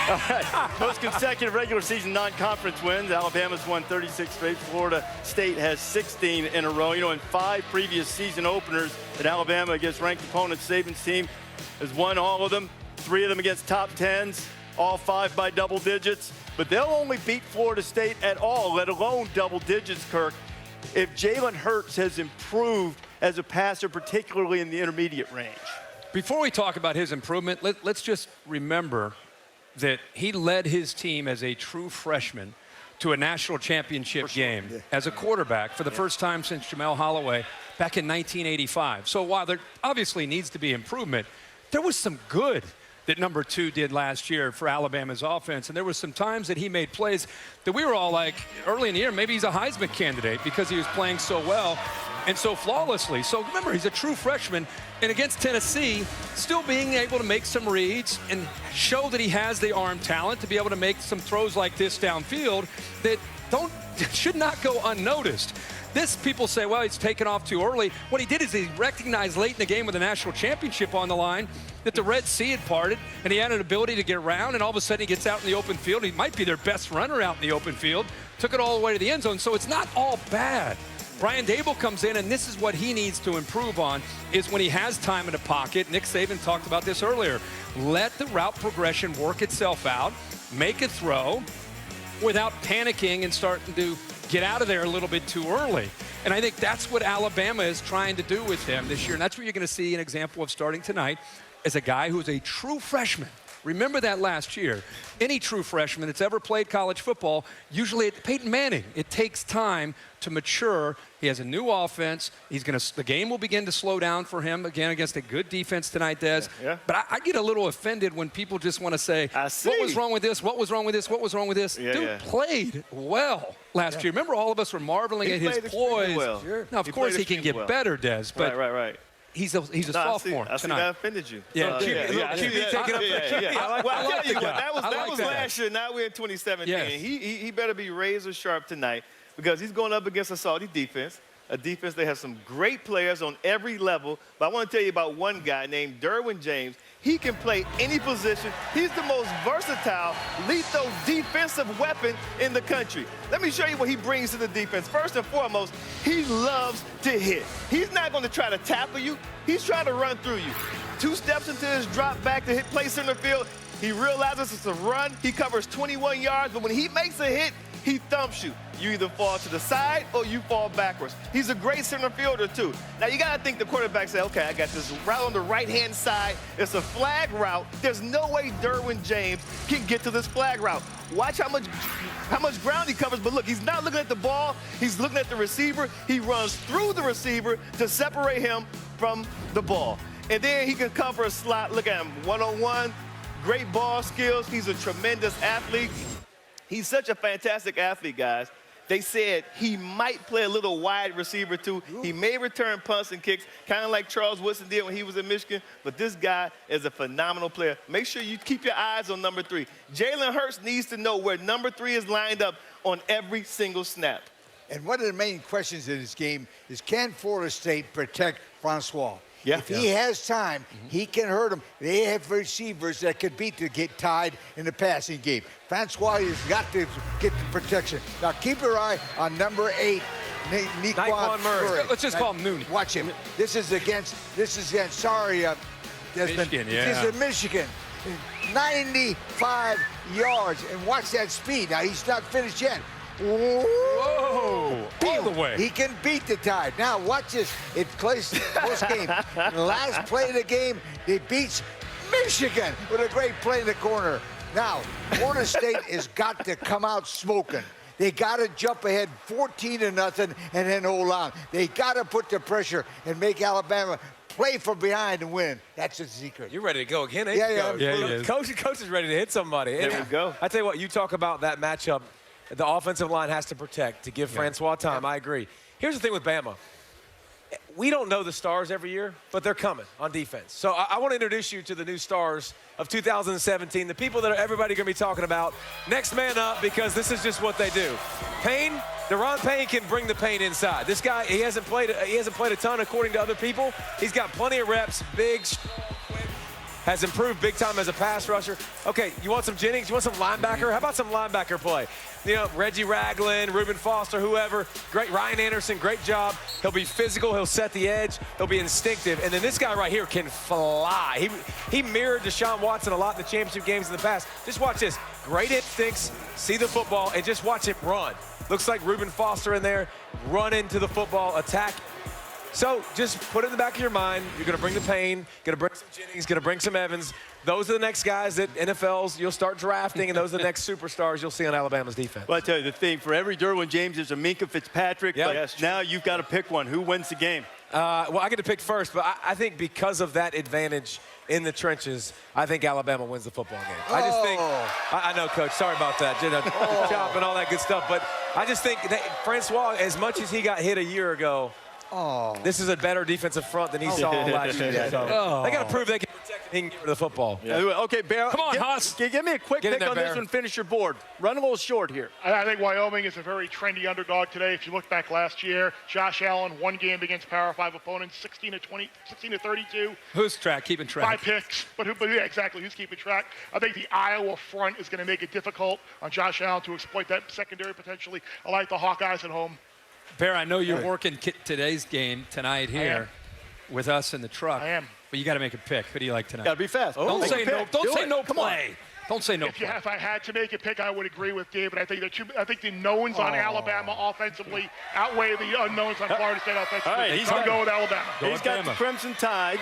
All right. Most consecutive regular season non-conference wins. Alabama's won 36 straight. Florida State has 16 in a row. You know, in 5 previous season openers that Alabama against ranked opponents, Saban's team has won all of them. 3 of them against top 10s, all 5 by double digits. But they'll only beat Florida State at all, let alone double digits, Kirk, if Jalen Hurts has improved as a passer, particularly in the intermediate range. Before we talk about his improvement, let's just remember that he led his team as a true freshman to a national championship game as a quarterback for the first time since Jamel Holloway back in 1985. So while there obviously needs to be improvement, there was some good that number 2 did last year for Alabama's offense. And there was some times that he made plays that we were all like, early in the year, maybe he's a Heisman candidate because he was playing so well and so flawlessly. So remember, he's a true freshman, and against Tennessee, still being able to make some reads and show that he has the arm talent to be able to make some throws like this downfield that should not go unnoticed. This, people say, well, he's taken off too early. What he did is he recognized late in the game with a national championship on the line that the Red Sea had parted, and he had an ability to get around, and all of a sudden he gets out in the open field. He might be their best runner out in the open field. Took it all the way to the end zone, so it's not all bad. Brian Dable comes in, and this is what he needs to improve on, is when he has time in the pocket. Nick Saban talked about this earlier. Let the route progression work itself out, make a throw without panicking and starting to get out of there a little bit too early. And I think that's what Alabama is trying to do with him this year. And that's where you're going to see an example of starting tonight as a guy who's a true freshman. Remember that last year. Any true freshman that's ever played college football, usually Peyton Manning, it takes time to mature. He has a new offense. The game will begin to slow down for him again against a good defense tonight, Des. Yeah. But I get a little offended when people just want to say, what was wrong with this? What was wrong with this? What was wrong with this? Dude played well last year. Remember, all of us were marveling at his poise. Well. Sure. Now, of course, he can get better, Des. But right. He's a sophomore I see tonight. that offended you. Yeah, I like that. That was last year. Now we're in 2017. Yes. He better be razor sharp tonight because he's going up against a Saudi defense, a defense that has some great players on every level. But I want to tell you about one guy named Derwin James. He can play any position. He's the most versatile, lethal defensive weapon in the country. Let me show you what he brings to the defense. First and foremost, he loves to hit. He's not going to try to tackle you. He's trying to run through you. 2 steps into his drop back to hit play center field. He realizes it's a run. He covers 21 yards, but when he makes a hit, he thumps you. You either fall to the side or you fall backwards. He's a great center fielder, too. Now, you got to think the quarterback say, okay, I got this route on the right-hand side. It's a flag route. There's no way Derwin James can get to this flag route. Watch how much ground he covers. But look, he's not looking at the ball. He's looking at the receiver. He runs through the receiver to separate him from the ball. And then he can cover a slot. Look at him, one-on-one, great ball skills. He's a tremendous athlete. He's such a fantastic athlete, guys. They said he might play a little wide receiver, too. He may return punts and kicks, kind of like Charles Woodson did when he was in Michigan. But this guy is a phenomenal player. Make sure you keep your eyes on number 3. Jalen Hurts needs to know where number 3 is lined up on every single snap. And one of the main questions in this game is, can Florida State protect Francois? If he has time, he can hurt him. They have receivers that could get tied in the passing game. Francois has got to get the protection. Now, keep your eye on number 8, Naquan Murray. Let's just call him Mooney. Watch him. This is against Desmond. Michigan, This is Michigan. 95 yards. And watch that speed. Now, he's not finished yet. Whoa! All the way. He can beat the Tide. Now, watch this. It's close game. The last play of the game, he beats Michigan with a great play in the corner. Now, Florida State has got to come out smoking. They got to jump ahead 14-0 and then hold on. They got to put the pressure and make Alabama play from behind and win. That's the secret. You're ready to go again, ain't you? Yeah. Coach is ready to hit somebody. There we go. I tell you what, you talk about that matchup. The offensive line has to protect to give Francois time. I agree. Here's the thing with Bama. We don't know the stars every year, but they're coming on defense. So I want to introduce you to the new stars of 2017, the people that everybody going to be talking about. Next man up, because this is just what they do. Payne, Deron Payne can bring the pain inside. This guy, he hasn't played a ton according to other people. He's got plenty of reps, big. has improved big time as a pass rusher. Okay, you want some Jennings? You want some linebacker? How about some linebacker play? You know, Reggie Ragland, Reuben Foster, whoever. Great. Ryan Anderson, great job. He'll be physical. He'll set the edge. He'll be instinctive. And then this guy right here can fly. He mirrored Deshaun Watson a lot in the championship games in the past. Just watch this. Great instincts, see the football, and just watch him run. Looks like Reuben Foster in there, run into the football, attack. So just put it in the back of your mind. You're going to bring the Payne, going to bring some Jennings, going to bring some Evans. Those are the next guys that NFLs you'll start drafting, and those are the next superstars you'll see on Alabama's defense. Well, I tell you the thing, for every Derwin James, there's a Minkah Fitzpatrick. Yep. But now you've got to pick one. Who wins the game? Well, I get to pick first, but I think because of that advantage in the trenches, I think Alabama wins the football game. I just think, I know, Coach, sorry about that, chop and all that good stuff, but I just think that Francois, as much as he got hit a year ago, this is a better defensive front than he saw last year. So they got to prove they can protect and he can get rid of the football. Yeah. Okay, Bear. Come on, Haas. Give me a quick pick on this one. Finish your board. Run a little short here. I think Wyoming is a very trendy underdog today. If you look back last year, Josh Allen, one game against Power 5 opponents, 16-32. Who's keeping track? 5 picks, but yeah, exactly. Who's keeping track? I think the Iowa front is going to make it difficult on Josh Allen to exploit that secondary potentially. I like the Hawkeyes at home. Bear, I know you're working today's game tonight here with us in the truck. I am. But you got to make a pick. Who do you like tonight? Got to be fast. Don't say no. Don't say no play. Don't say no If play. if I had to make a pick, I would agree with David. I think the knowns on Alabama offensively outweigh the unknowns on Florida State offensively. All right, I'm going to go with Alabama. He's got the Crimson Tide.